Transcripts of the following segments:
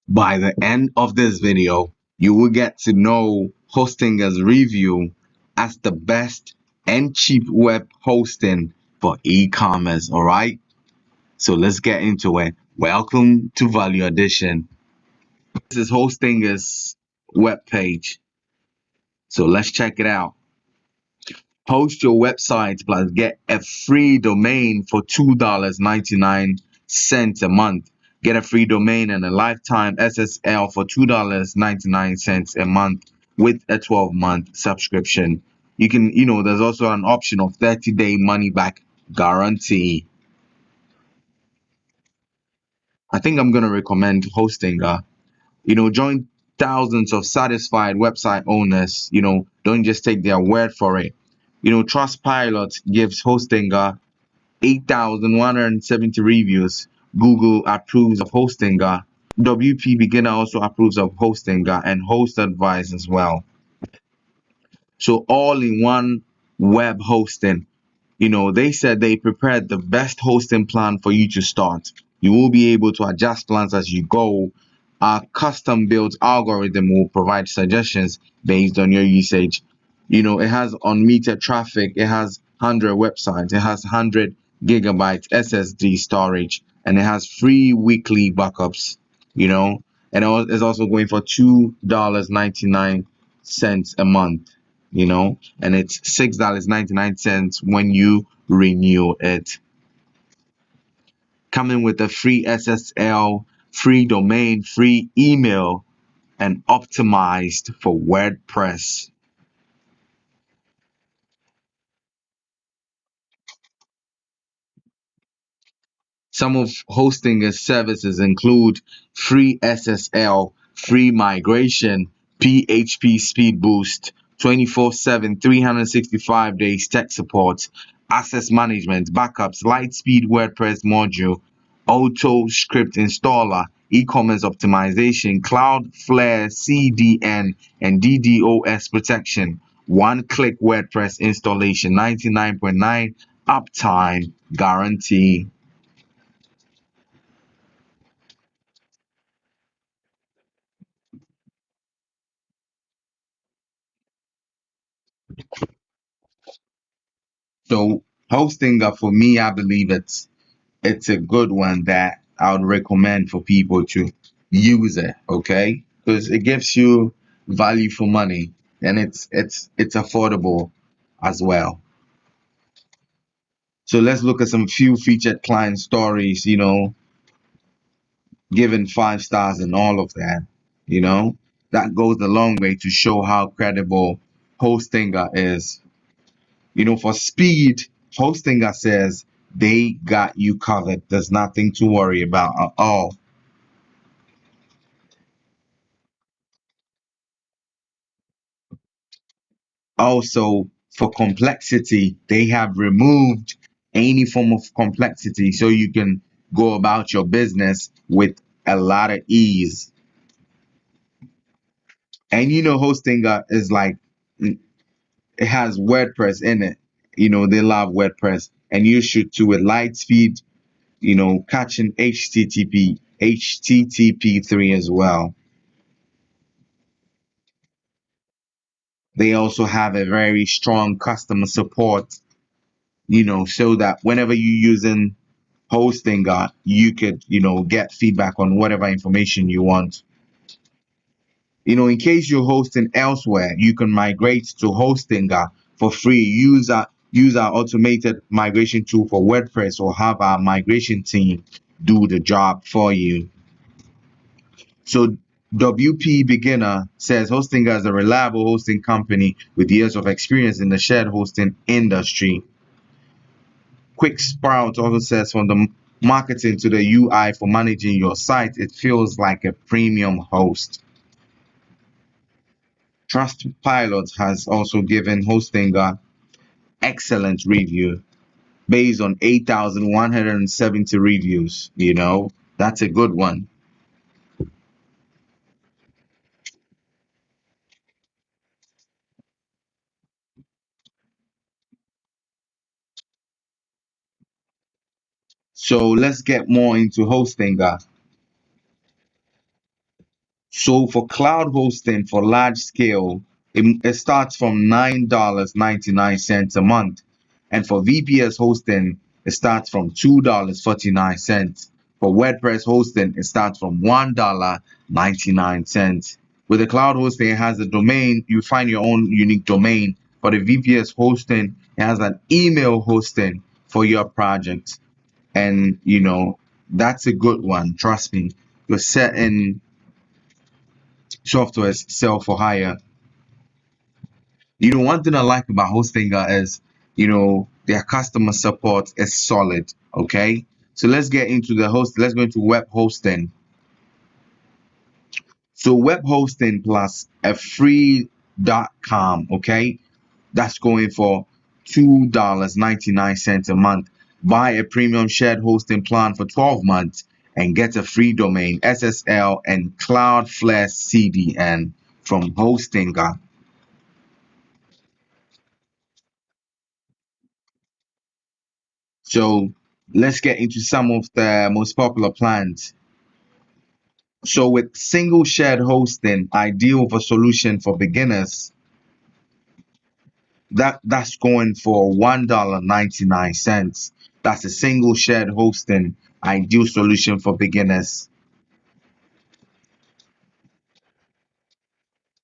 By the end of this video, you will get to know Hostinger's review as the best and cheap web hosting for e-commerce, all right? So let's get into it. Welcome to Value Addition. This is Hostinger's web page. So let's check it out. Host your website plus get a free domain for $2.99 a month. Get a free domain and a lifetime SSL for $2.99 a month with a 12-month subscription. You can, there's also an option of 30-day money back guarantee. I think I'm going to recommend Hostinger. Join thousands of satisfied website owners. Don't just take their word for it. Trustpilot gives Hostinger 8,170 reviews. Google approves of Hostinger. WP Beginner also approves of Hostinger and Host Advice as well. So all in one web hosting. They said they prepared the best hosting plan for you to start. You will be able to adjust plans as you go. Our custom built algorithm will provide suggestions based on your usage. It has unmetered traffic, it has 100 websites, it has 100 gigabytes SSD storage, and it has free weekly backups, and it's also going for $2.99 a month, and it's $6.99 when you renew it. Coming with a free SSL, free domain, free email, and optimized for WordPress. Some of Hostinger's services include free SSL, free migration, PHP speed boost, 24/7, 365 days tech support, access management, backups, Lightspeed WordPress module, auto script installer, e-commerce optimization, Cloudflare CDN, and DDoS protection. One-click WordPress installation, 99.9 uptime guarantee. So hosting for me, I believe it's a good one that I would recommend for people to use it, okay? Because it gives you value for money and it's affordable as well. So let's look at some few featured client stories, given 5 stars and all of that, you know. That goes a long way to show how credible Hostinger is. For speed, Hostinger says they got you covered. There's nothing to worry about at all. Also, for complexity, they have removed any form of complexity so you can go about your business with a lot of ease. And Hostinger is like, it has WordPress in it. They love WordPress. And you should too with Lightspeed, catching HTTP3 as well. They also have a very strong customer support, so that whenever you're using Hostinger, you could, get feedback on whatever information you want. In case you're hosting elsewhere, you can migrate to Hostinger for free. Use our automated migration tool for WordPress or have our migration team do the job for you. So WP Beginner says Hostinger is a reliable hosting company with years of experience in the shared hosting industry. Quick Sprout also says from the marketing to the UI for managing your site, it feels like a premium host. Trustpilot has also given Hostinger excellent review based on 8,170 reviews. That's a good one. So let's get more into Hostinger. So for cloud hosting for large scale, it starts from $9.99 a month. And for VPS hosting, it starts from $2.49. For WordPress hosting, it starts from $1.99. With the cloud hosting, it has a domain. You find your own unique domain. For the VPS hosting, it has an email hosting for your project. And, that's a good one. Trust me. You're setting softwares sell for higher. One thing I like about Hostinger is, their customer support is solid. Okay. So let's get into the host. Let's go into web hosting. So web hosting plus a free.com. Okay. That's going for $2.99 a month. Buy a premium shared hosting plan for 12 months and get a free domain, SSL, and Cloudflare CDN from Hostinger. So let's get into some of the most popular plans. So with single shared hosting, ideal for solution for beginners, that's going for $1.99. That's a single shared hosting, ideal solution for beginners.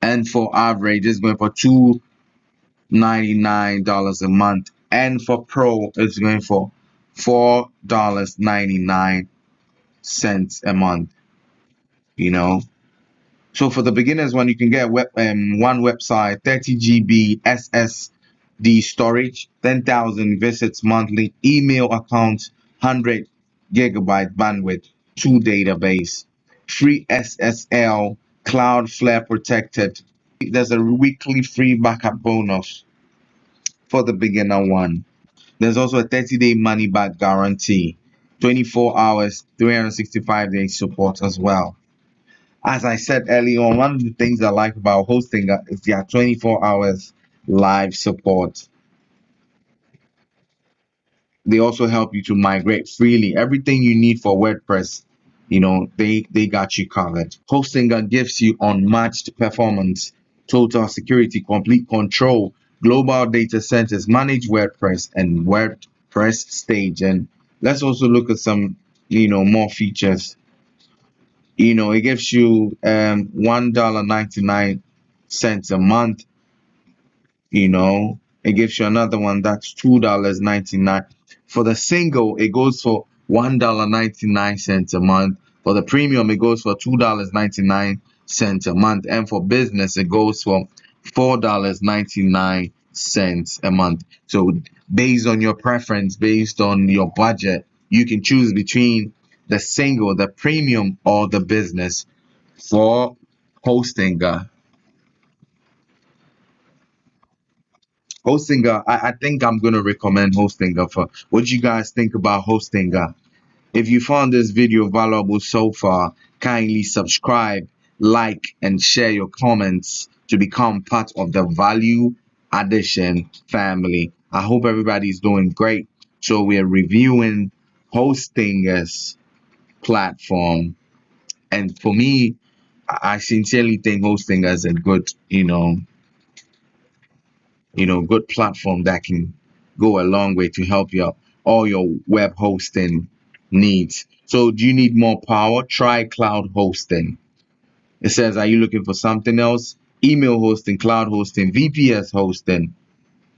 And for average, it's going for $2.99 a month. And for pro, it's going for $4.99 a month, you know. So for the beginners one, you can get one website, 30 GB SSD storage, 10,000 visits monthly, email account, 100 gigabyte bandwidth, two database, free SSL, Cloudflare protected. There's a weekly free backup bonus for the beginner one. There's also a 30-day money back guarantee, 24 hours, 365 days support as well. As I said earlier on, one of the things I like about hosting is their 24 hours live support. They also help you to migrate freely. Everything you need for WordPress, they got you covered. Hosting gives you unmatched performance, total security, complete control, global data centers, manage WordPress and WordPress stage. And let's also look at some, more features. It gives you $1.99 a month. It gives you another one that's $2.99. For the single, it goes for $1.99 a month. For the premium, it goes for $2.99 a month. And for business, it goes for $4.99 a month. So based on your preference, based on your budget, you can choose between the single, the premium, or the business for hosting. Hostinger, I think I'm gonna recommend Hostinger. For what do you guys think about Hostinger? If you found this video valuable so far, kindly subscribe, like, and share your comments to become part of the Value Addition family. I hope everybody's doing great. So we are reviewing Hostinger's platform, and for me, I sincerely think Hostinger is a good, good platform that can go a long way to help you all your web hosting needs. So do you need more power? Try cloud hosting. It says, are you looking for something else? Email hosting, cloud hosting, VPS hosting.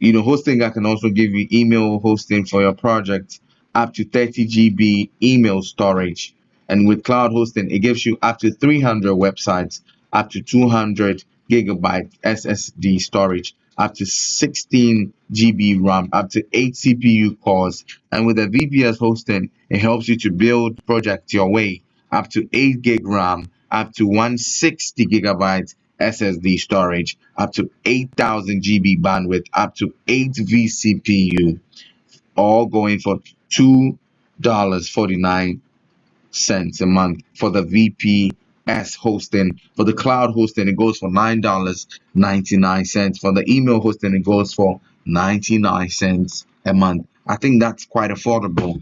Hosting I can also give you email hosting for your project, up to 30 GB email storage. And with cloud hosting, it gives you up to 300 websites, up to 200 gigabyte SSD storage, up to 16 GB RAM, up to 8 CPU cores. And with the VPS hosting, it helps you to build projects your way, up to 8 gig RAM, up to 160 gigabytes SSD storage, up to 8,000 GB bandwidth, up to 8 vCPU, all going for $2.49 a month for the VPS hosting. For the cloud hosting, it goes for $9.99. For the email hosting, it goes for 99 cents a month. I think that's quite affordable.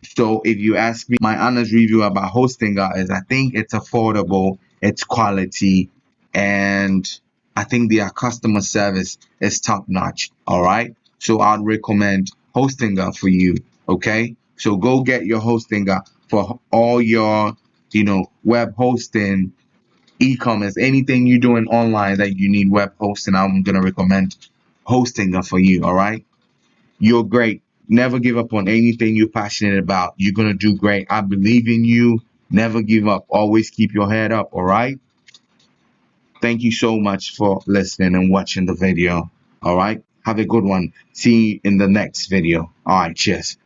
So if you ask me, my honest review about Hostinga is I think it's affordable, it's quality, and I think their customer service is top notch. All right. So I'd recommend Hostinga for you. Okay. So go get your Hostinga for all your, web hosting, e-commerce, anything you're doing online that you need web hosting. I'm gonna recommend Hostinga for you. All right. You're great. Never give up on anything you're passionate about. You're going to do great. I believe in you. Never give up. Always keep your head up. All right. Thank you so much for listening and watching the video. All right. Have a good one. See you in the next video. All right. Cheers.